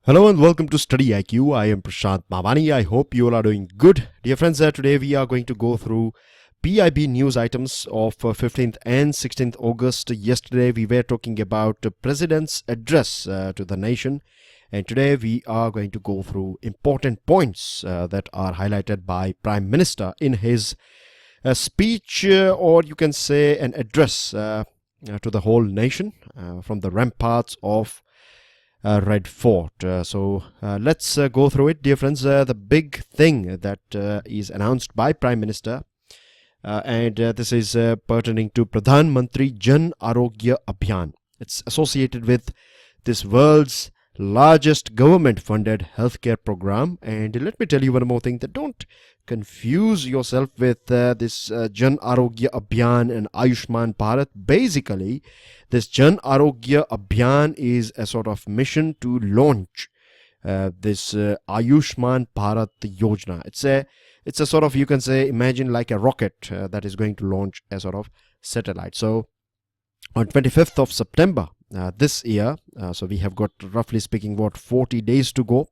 Hello and welcome to StudyIQ. I am Prashant Mavani. I hope you all are doing good. Dear friends, today we are going to go through PIB news items of 15th and 16th August. Yesterday we were talking about the President's address to the nation. And today we are going to go through important points that are highlighted by Prime Minister in his speech, or you can say an address to the whole nation from the ramparts of Red Fort. So let's go through it, dear friends. The big thing that is announced by Prime Minister, and this is pertaining to Pradhan Mantri Jan Arogya Abhiyan. It's associated with this world's largest government-funded healthcare program. And let me tell you one more thing, that don't confuse yourself with this Jan Arogya Abhiyan and Ayushman Bharat. Basically, this Jan Arogya Abhiyan is a sort of mission to launch this Ayushman Bharat Yojana. It's a sort of, you can say, imagine like a rocket that is going to launch a sort of satellite. So on 25th of September this year, so we have got, roughly speaking, 40 days to go.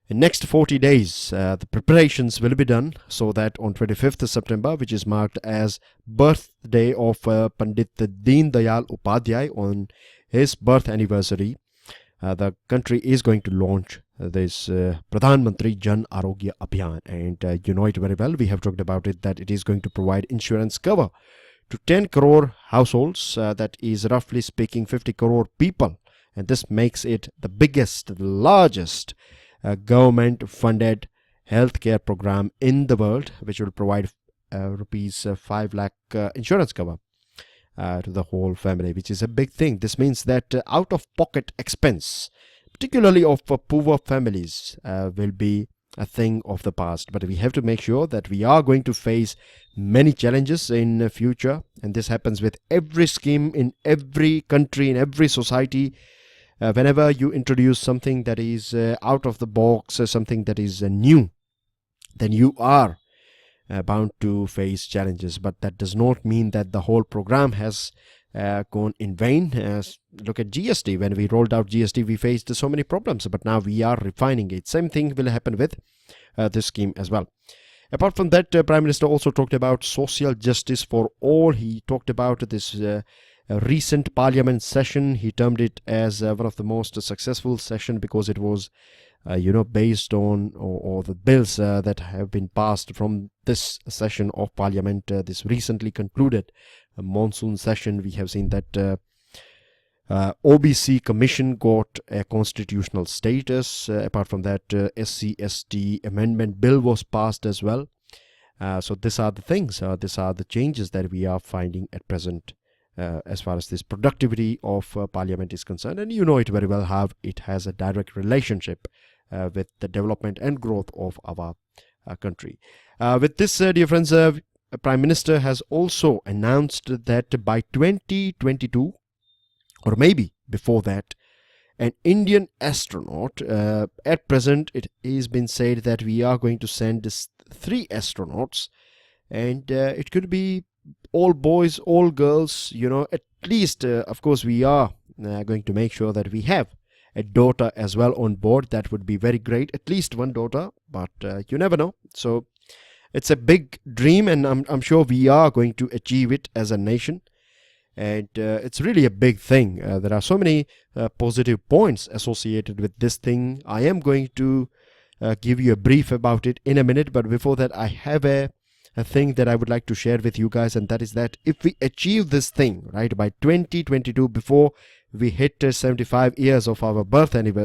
In next 40 days, the preparations will be done so that on 25th of September, which is marked as birthday of Pandit Deen Dayal Upadhyay, on his birth anniversary, the country is going to launch this Pradhan Mantri Jan Arogya Abhiyan. And you know it very well. We have talked about it, that it is going to provide insurance cover to 10 crore households, that is roughly speaking 50 crore people. And this makes it the biggest, the largest government-funded healthcare program in the world, which will provide rupees 5 lakh insurance cover to the whole family, which is a big thing. This means that out-of-pocket expense, particularly of poor families, will be a thing of the past. But we have to make sure that we are going to face many challenges in the future, and this happens with every scheme in every country, in every society. Whenever you introduce something that is out of the box, something that is new, then you are bound to face challenges. But that does not mean that the whole program has gone in vain. Look at GST. When we rolled out GST, we faced so many problems, but now we are refining it. Same thing will happen with this scheme as well. Apart from that, Prime Minister also talked about social justice for all. He talked about this recent parliament session. He termed it as one of the most successful session because it was based on or the bills that have been passed from this session of parliament, this recently concluded monsoon session. We have seen that OBC commission got a constitutional status. Apart from that, SC/ST amendment bill was passed as well. So these are the things, these are the changes that we are finding at present as far as this productivity of parliament is concerned. And you know it very well how it has a direct relationship with the development and growth of our country. With this, dear friends, Prime Minister has also announced that by 2022, or maybe before that, an Indian astronaut, at present it has been said that we are going to send 3 astronauts, and it could be all boys, all girls, at least, of course, we are going to make sure that we have a daughter as well on board. That would be very great, at least one daughter, but you never know. So it's a big dream, and I'm sure we are going to achieve it as a nation. And it's really a big thing. There are so many positive points associated with this thing. I am going to give you a brief about it in a minute, but before that, I have a thing that I would like to share with you guys, and that is that if we achieve this thing, right, by 2022, before we hit 75 years of our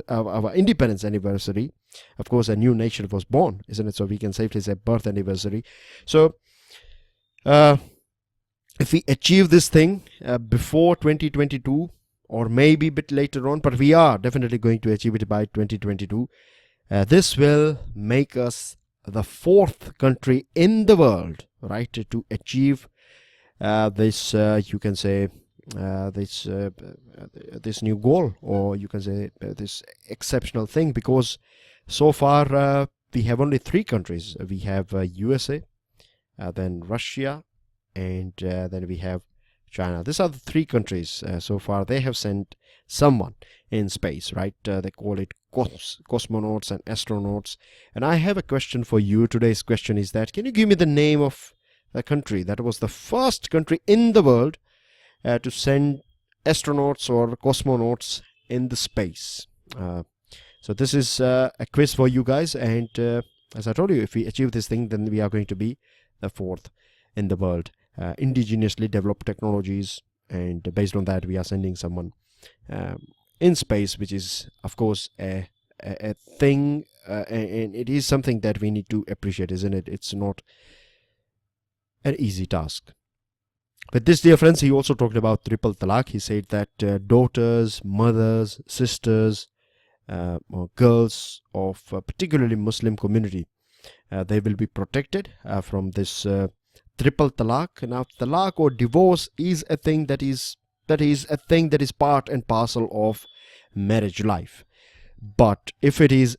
our independence anniversary, of course, a new nation was born, isn't it? So we can safely say birth anniversary. So if we achieve this thing before 2022, or maybe a bit later on, but we are definitely going to achieve it by 2022, this will make us the 4th country in the world, right, to achieve this, you can say, this new goal, or you can say this exceptional thing, because so far we have only 3 countries. We have USA, then Russia, and then we have China. These are the three countries so far. They have sent someone in space, right? They call it cosmonauts and astronauts. And I have a question for you. Today's question is that, can you give me the name of a country that was the first country in the world to send astronauts or cosmonauts in the space? So this is a quiz for you guys, and as I told you, if we achieve this thing, then we are going to be the fourth in the world. Indigenously developed technologies, and based on that we are sending someone in space, which is of course a thing, and it is something that we need to appreciate, isn't it? It's not an easy task. With this, dear friends, he also talked about triple talaq. He said that daughters, mothers, sisters, or girls of particularly Muslim community, they will be protected from this triple talaq. Now, talaq or divorce is a thing that is part and parcel of marriage life. But if it is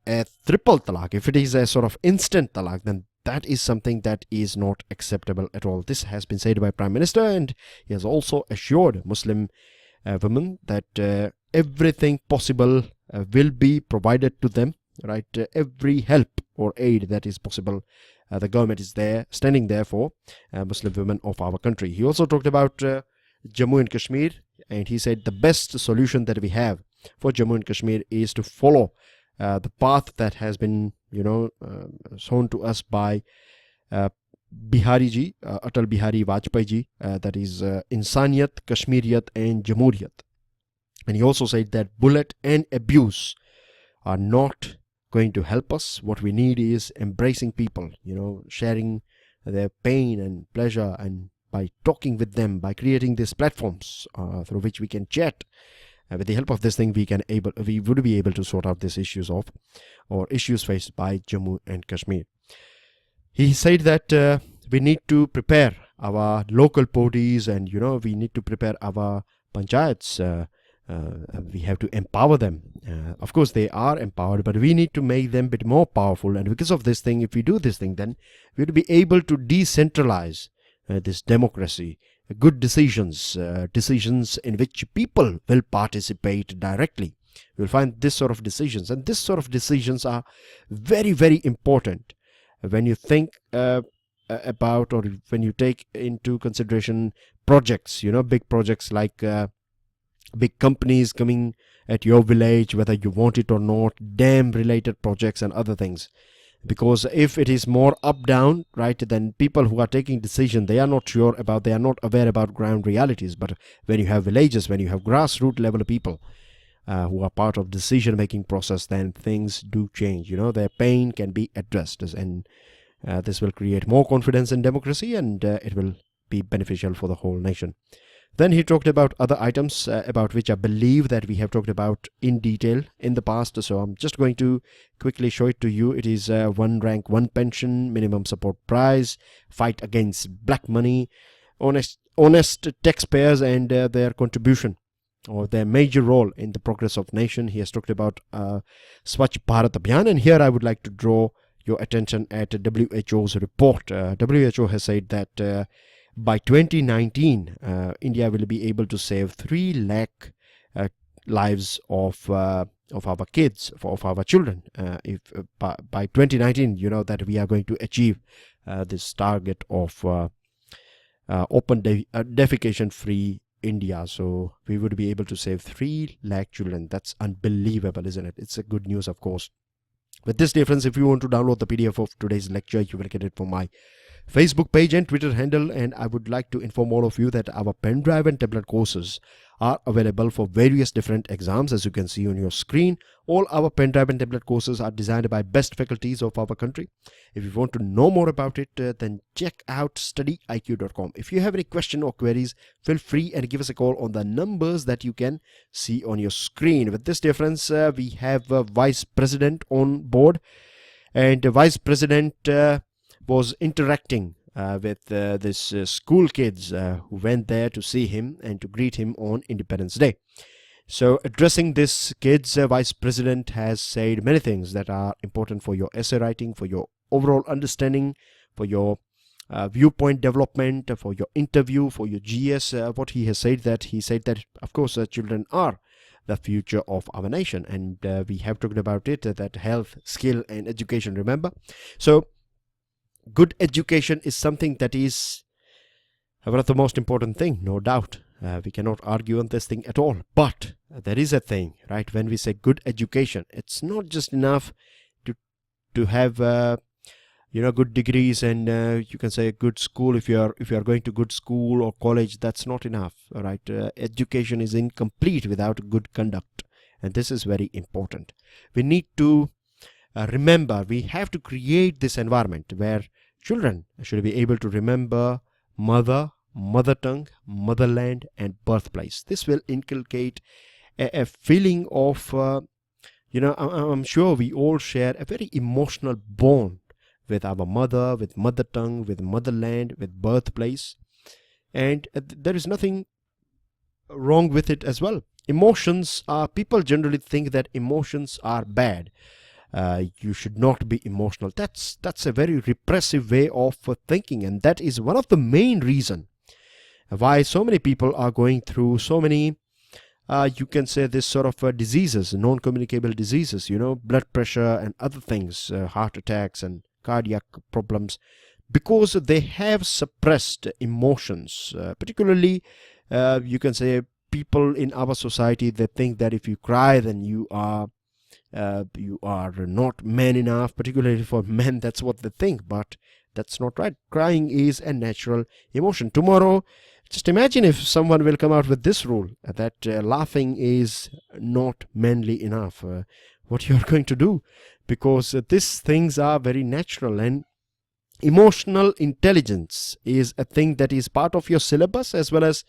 a triple talaq, if it is a sort of instant talaq, then that is something that is not acceptable at all. This has been said by Prime Minister, and he has also assured Muslim women that everything possible will be provided to them, right? Every help or aid that is possible, the government is there, standing there for Muslim women of our country. He also talked about Jammu and Kashmir, and he said the best solution that we have for Jammu and Kashmir is to follow the path that has been, shown to us by Bihari ji, Atal Bihari Vajpayee ji, that is Insaniyat, Kashmiriyat and Jamhuriyat. And he also said that bullet and abuse are not going to help us. What we need is embracing people, sharing their pain and pleasure, and by talking with them, by creating these platforms through which we can chat. With the help of this thing, we would be able to sort out these issues issues faced by Jammu and Kashmir. He said that we need to prepare our local bodies, and we need to prepare our panchayats. We have to empower them. Of course, they are empowered, but we need to make them a bit more powerful. And because of this thing, if we do this thing, then we will be able to decentralize this democracy. Good decisions in which people will participate directly. You'll find this sort of decisions, and this sort of decisions are very, very important when you think about, or when you take into consideration projects, big projects like big companies coming at your village, whether you want it or not, dam related projects and other things. Because if it is more up down, right, then people who are taking decision, they are not aware about ground realities. But when you have villages, when you have grassroots level people who are part of decision making process, then things do change. Their pain can be addressed, and this will create more confidence in democracy, and it will be beneficial for the whole nation. Then he talked about other items about which I believe that we have talked about in detail in the past. So I'm just going to quickly show it to you. It is one rank, one pension, minimum support price, fight against black money, honest taxpayers and their contribution or their major role in the progress of nation. He has talked about Swachh Bharat Abhiyan, and here I would like to draw your attention at WHO's report. WHO has said that by 2019, India will be able to save 3 lakh lives of our kids, of our children. If by 2019, that we are going to achieve this target of open defecation-free India. So we would be able to save 3 lakh children. That's unbelievable, isn't it? It's a good news, of course. With this difference, if you want to download the PDF of today's lecture, you will get it from my Facebook page and Twitter handle. And I would like to inform all of you that our pen drive and tablet courses are available for various different exams. As you can see on your screen, all our pen drive and tablet courses are designed by best faculties of our country. If you want to know more about it, then check out StudyIQ.com. If you have any question or queries, feel free and give us a call on the numbers that you can see on your screen. With this difference, we have a Vice President on board, and the Vice President was interacting with this school kids who went there to see him and to greet him on Independence Day. So addressing this kids, Vice President has said many things that are important for your essay writing, for your overall understanding, for your viewpoint development, for your interview, for your GS. What he said that of course children are the future of our nation, and we have talked about it, that health, skill and education, remember. So good education is something that is one of the most important thing, no doubt. We cannot argue on this thing at all. But there is a thing, right? When we say good education, it's not just enough to have good degrees and you can say good school. If you are going to good school or college, that's not enough, right? Education is incomplete without good conduct, and this is very important. We need to remember, we have to create this environment where children should be able to remember mother tongue, motherland and birthplace. This will inculcate a feeling of I'm sure we all share a very emotional bond with our mother, with mother tongue, with motherland, with birthplace, and there is nothing wrong with it as well. Emotions are, people generally think that emotions are bad. You should not be emotional. That's a very repressive way of thinking, and that is one of the main reason why so many people are going through so many you can say this sort of diseases, non-communicable diseases, blood pressure and other things, heart attacks and cardiac problems, because they have suppressed emotions. Particularly you can say people in our society, they think that if you cry, then you are not man enough. Particularly for men, that's what they think, but that's not right. Crying is a natural emotion. Tomorrow, just imagine if someone will come out with this rule that laughing is not manly enough. What you are going to do? Because these things are very natural, and emotional intelligence is a thing that is part of your syllabus, as well as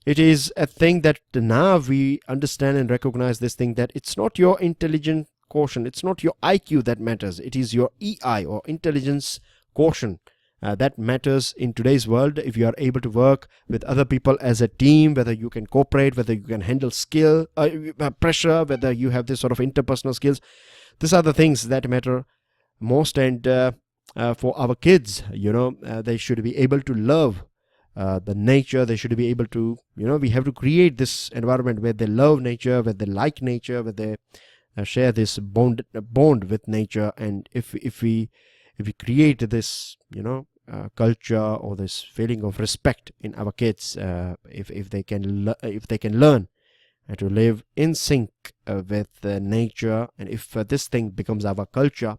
it is a thing that now we understand and recognize this thing, that it's not your intelligent quotient, it's not your IQ that matters, it is your EI or intelligence quotient that matters in today's world. If you are able to work with other people as a team, whether you can cooperate, whether you can handle pressure, whether you have this sort of interpersonal skills, these are the things that matter most. And for our kids, they should be able to love the nature. They should be able to, we have to create this environment where they love nature, where they like nature, where they share this bond with nature. And if we create this culture or this feeling of respect in our kids, if they can learn to live in sync with nature, and if this thing becomes our culture,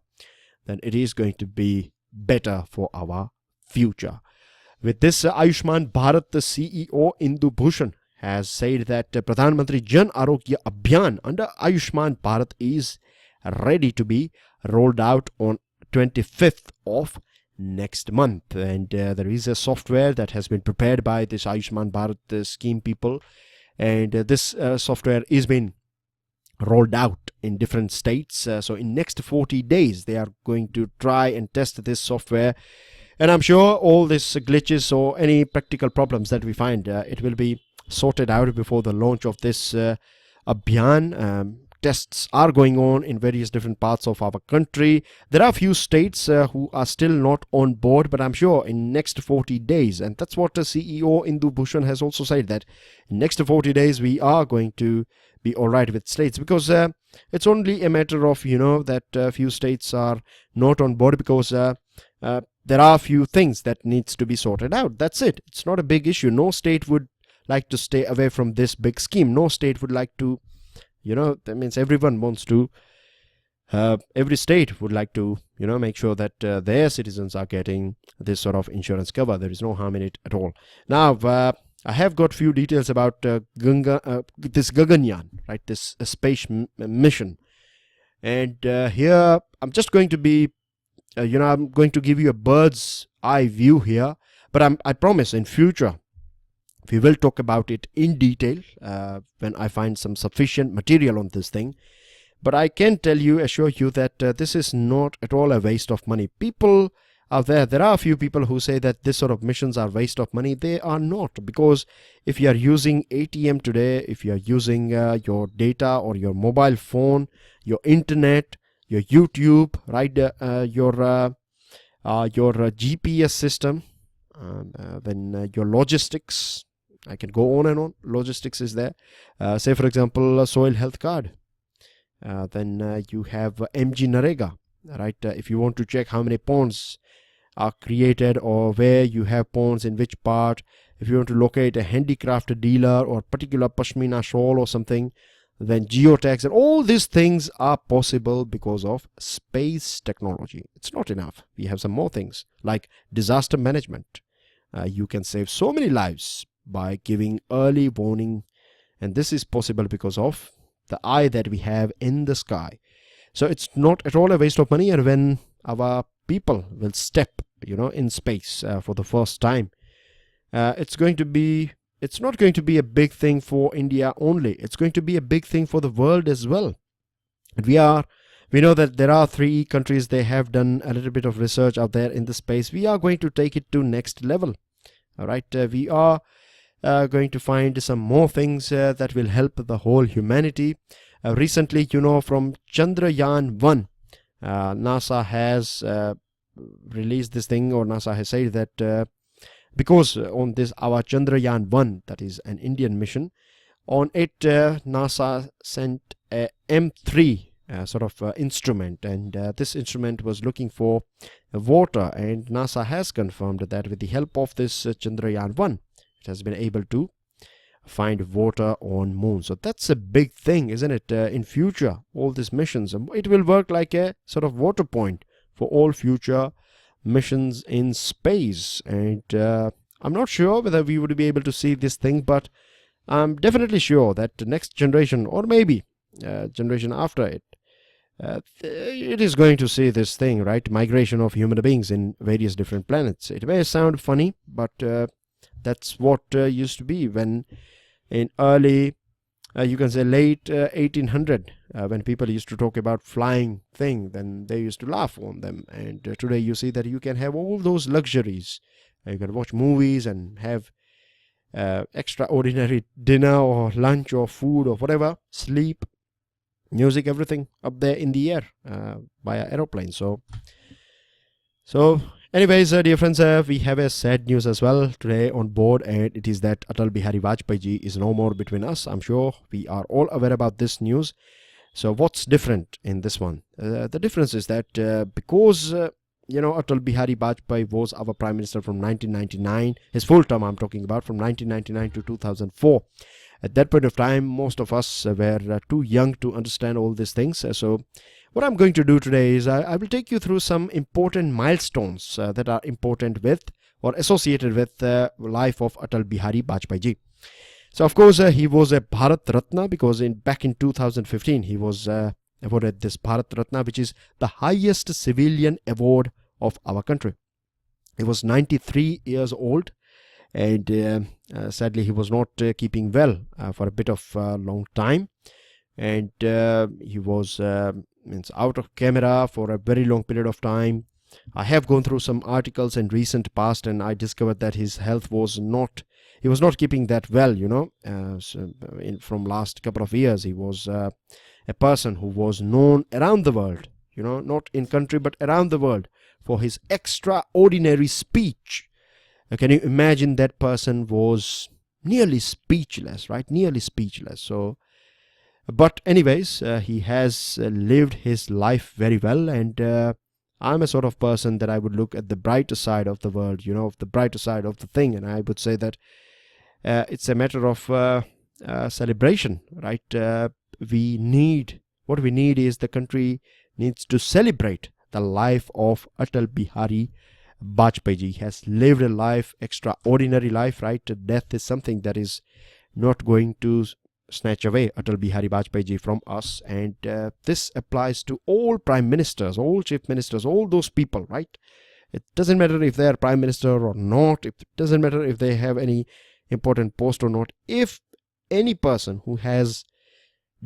then it is going to be better for our future. With this, Ayushman Bharat CEO Indu Bhushan has said that Pradhan Mantri Jan Arogya Abhiyan under Ayushman Bharat is ready to be rolled out on 25th of next month. And there is a software that has been prepared by this Ayushman Bharat scheme people, and this software is being rolled out in different states. So in next 40 days they are going to try and test this software, and I'm sure all these glitches or any practical problems that we find, it will be sorted out before the launch of this Abhiyan. Tests are going on in various different parts of our country. There are a few states who are still not on board, but I'm sure in next 40 days, and that's what the CEO Indu Bhushan has also said, that in next 40 days we are going to be all right with states, because it's only a matter of that a few states are not on board because there are a few things that needs to be sorted out. That's it. It's not a big issue. No state would like to stay away from this big scheme. No state would like to, that means everyone wants to, every state would like to, make sure that their citizens are getting this sort of insurance cover. There is no harm in it at all. Now, I have got few details about this Gaganyaan, right? This space mission. And here, I'm just going to be, I'm going to give you a bird's eye view here. But I promise in future, we will talk about it in detail when I find some sufficient material on this thing. But I can assure you that this is not at all a waste of money. People out there are a few people who say that this sort of missions are waste of money. They are not, because if you are using ATM today, if you are using your data or your mobile phone, your internet, your YouTube, right, your GPS system, Then your logistics, I can go on and on. Logistics is there. Say for example, soil health card. Then you have MG Narega, right? If you want to check how many ponds are created or where you have ponds in which part, if you want to locate a handicraft dealer or particular pashmina shawl or something, then geotags, and all these things are possible because of space technology. It's not enough. We have some more things like disaster management. You can save so many lives by giving early warning, and this is possible because of the eye that we have in the sky. So it's not at all a waste of money. And when our people will step, in space for the first time, it's not going to be a big thing for India only. It's going to be a big thing for the world as well. And we know that there are 3 countries, they have done a little bit of research out there in the space. We are going to take it to next level. All right, we are going to find some more things that will help the whole humanity. Recently, from Chandrayaan-1, NASA has released this thing, or NASA has said that because on this our Chandrayaan-1, that is an Indian mission, on it NASA sent a M3 instrument, and this instrument was looking for water, and NASA has confirmed that with the help of this Chandrayaan-1, it has been able to find water on moon. So that's a big thing, isn't it? In future, all these missions, it will work like a sort of water point for all future missions in space. And I'm not sure whether we would be able to see this thing, but I'm definitely sure that the next generation, or maybe generation after it, it is going to see this thing, right? Migration of human beings in various different planets. It may sound funny, but that's what used to be when in early, you can say late 1800, when people used to talk about flying thing, then they used to laugh on them. And today you see that you can have all those luxuries. You can watch movies and have extraordinary dinner or lunch or food or whatever, sleep, music, everything up there in the air via aeroplane. So anyways, dear friends, we have a sad news as well today on board, and it is that Atal Bihari Vajpayee ji is no more between us. I'm sure we are all aware about this news. So what's different in this one? The difference is that because Atal Bihari Vajpayee was our Prime Minister from 1999, his full term I'm talking about, from 1999 to 2004. At that point of time, most of us were too young to understand all these things. So what I'm going to do today is I will take you through some important milestones that are important with or associated with the life of Atal Bihari Vajpayee ji. So of course he was a Bharat Ratna because back in 2015 he was awarded this Bharat Ratna, which is the highest civilian award of our country. He was 93 years old, and sadly he was not keeping well for a bit of long time, and he was out of camera for a very long period of time. I have gone through some articles in recent past, and I discovered that his health was not, he was not keeping that well, from last couple of years. He was a person who was known around the world, not in country but around the world, for his extraordinary speech. Can you imagine? That person was nearly speechless, right? Nearly speechless. So, but anyways, he has lived his life very well, and I'm a sort of person that I would look at the brighter side of the world, the brighter side of the thing, and I would say that it's a matter of celebration, right? What we need is the country needs to celebrate the life of Atal Bihari Vajpayee ji. Has lived a life, extraordinary life, right? Death is something that is not going to snatch away Atal Bihari Vajpayee ji from us, and this applies to all prime ministers, all chief ministers, all those people, right? It doesn't matter if they are prime minister or not. It doesn't matter if they have any important post or not. If any person who has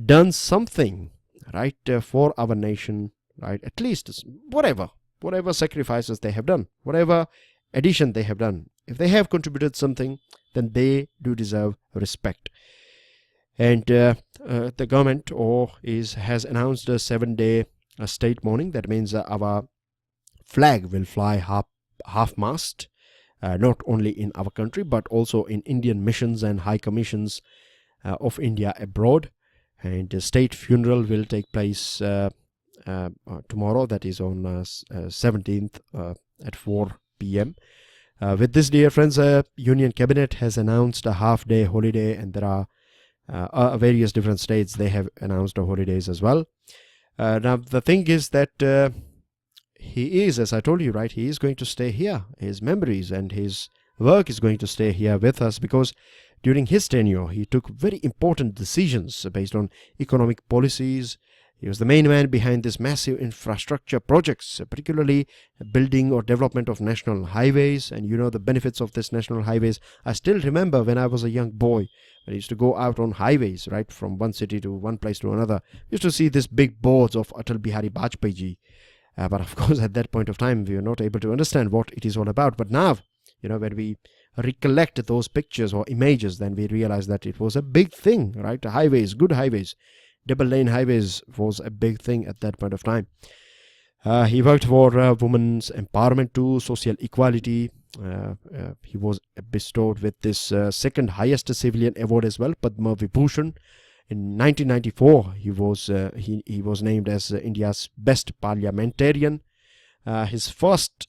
done something, right, for our nation, right, at least whatever sacrifices they have done, whatever addition they have done, if they have contributed something, then they do deserve respect. And the government has announced a 7-day state mourning. That means our flag will fly half mast not only in our country but also in Indian missions and high commissions of India abroad. And the state funeral will take place tomorrow, that is on 17th at 4 p.m. With this, dear friends, Union Cabinet has announced a half-day holiday, and there are various different states, they have announced holidays as well. Now, the thing is that he is, as I told you, right, he is going to stay here. His memories and his work is going to stay here with us, because during his tenure, he took very important decisions based on economic policies. He was the main man behind this massive infrastructure projects, particularly building or development of national highways. And you know the benefits of this national highways. I still remember when I was a young boy, I used to go out on highways, right, from one city to one place to another. I used to see these big boards of Atal Bihari Vajpayee ji. But of course, at that point of time, we were not able to understand what it is all about. But now, you know, when we recollect those pictures or images, then we realize that it was a big thing, right? Highways, good highways, double lane highways was a big thing at that point of time. He worked for women's empowerment too, social equality. He was bestowed with this second highest civilian award as well, Padma Vibhushan. In 1994, he was named as India's best parliamentarian. His first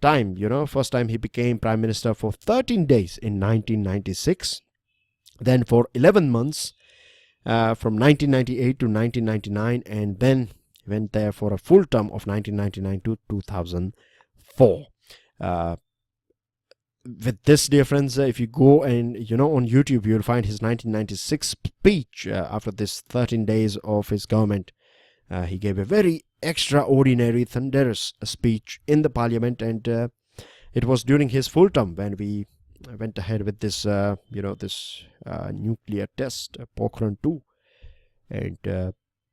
time he became Prime Minister for 13 days in 1996. Then for 11 months from 1998 to 1999, and then went there for a full term of 1999 to 2004. With this, dear friends, if you go and on YouTube, you'll find his 1996 speech after this 13 days of his government. He gave a very extraordinary, thunderous speech in the parliament, and it was during his full term when we went ahead with this nuclear test, Pokhran 2. And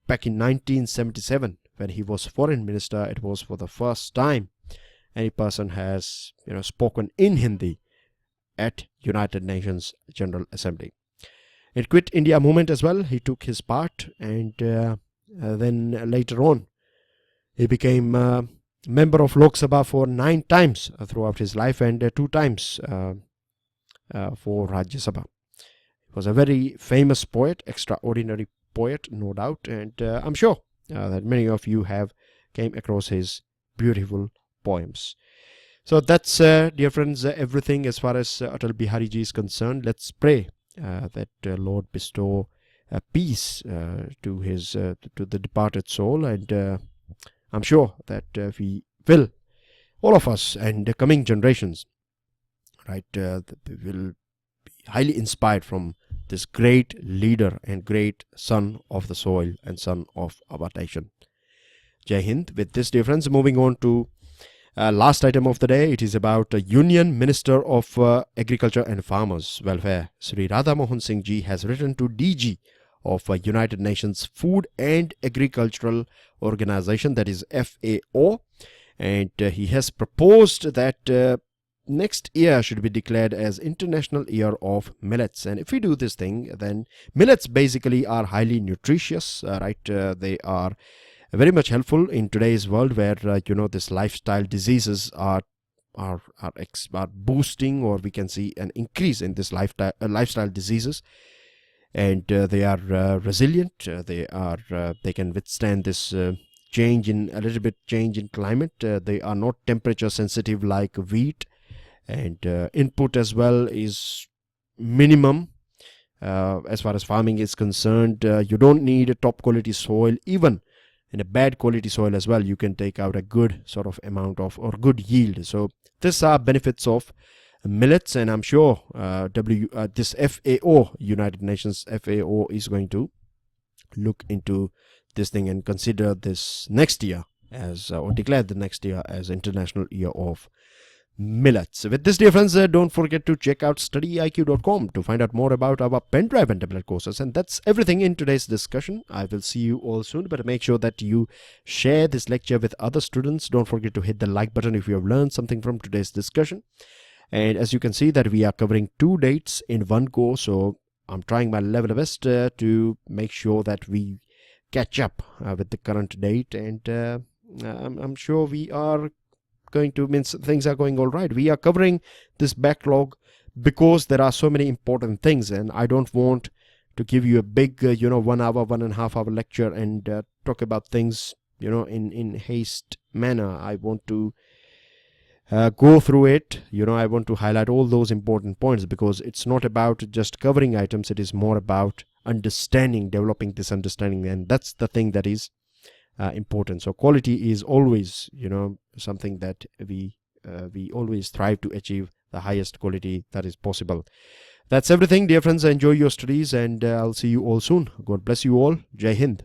back in 1977, when he was foreign minister, it was for the first time any person has spoken in Hindi at United Nations General Assembly. In Quit India movement as well, he took his part, and then later on he became member of Lok Sabha for 9 times throughout his life, and 2 times for Rajya Sabha. He was a very famous poet, extraordinary poet, no doubt, and I'm sure that many of you have came across his beautiful poems. So that's, dear friends, everything as far as Atal Bihari ji is concerned. Let's pray that Lord bestow peace to his to the departed soul, and I'm sure that we will, all of us and the coming generations, right, will be highly inspired from this great leader and great son of the soil and son of our nation. Jai Hind. With this, dear friends, moving on to last item of the day. It is about Union Minister of Agriculture and Farmers Welfare, Sri Manmohan Singh ji, has written to DG of United Nations Food and Agricultural Organization, that is FAO, and he has proposed that next year should be declared as International Year of Millets. And if we do this thing, then millets basically are highly nutritious, right? They are very much helpful in today's world, where this lifestyle diseases are boosting, or we can see an increase in this lifestyle diseases. And they are resilient. They can withstand this change in climate. They are not temperature sensitive like wheat, and input as well is minimum as far as farming is concerned. You don't need a top quality soil. Even in a bad quality soil as well, you can take out a good sort of amount of, or good yield. So these are benefits of millets, and I'm sure this FAO, United Nations FAO, is going to look into this thing and consider this next year as or declare the next year as International Year of Millets. With this, dear friends, don't forget to check out StudyIQ.com to find out more about our pen drive and tablet courses. And that's everything in today's discussion. I will see you all soon, but make sure that you share this lecture with other students. Don't forget to hit the like button if you have learned something from today's discussion. And as you can see that we are covering 2 dates in one go, so I'm trying my level best to make sure that we catch up with the current date, and I'm sure we are going to means things are going all right. We are covering this backlog because there are so many important things, and I don't want to give you a big 1 hour, 1.5 hour lecture and talk about things in haste manner. I want to go through it. I want to highlight all those important points, because it's not about just covering items. It is more about understanding, developing this understanding, and that's the thing that is important. So quality is always something that we always strive to achieve the highest quality that is possible. That's everything, dear friends. Enjoy your studies, and I'll see you all soon. God bless you all. Jai Hind.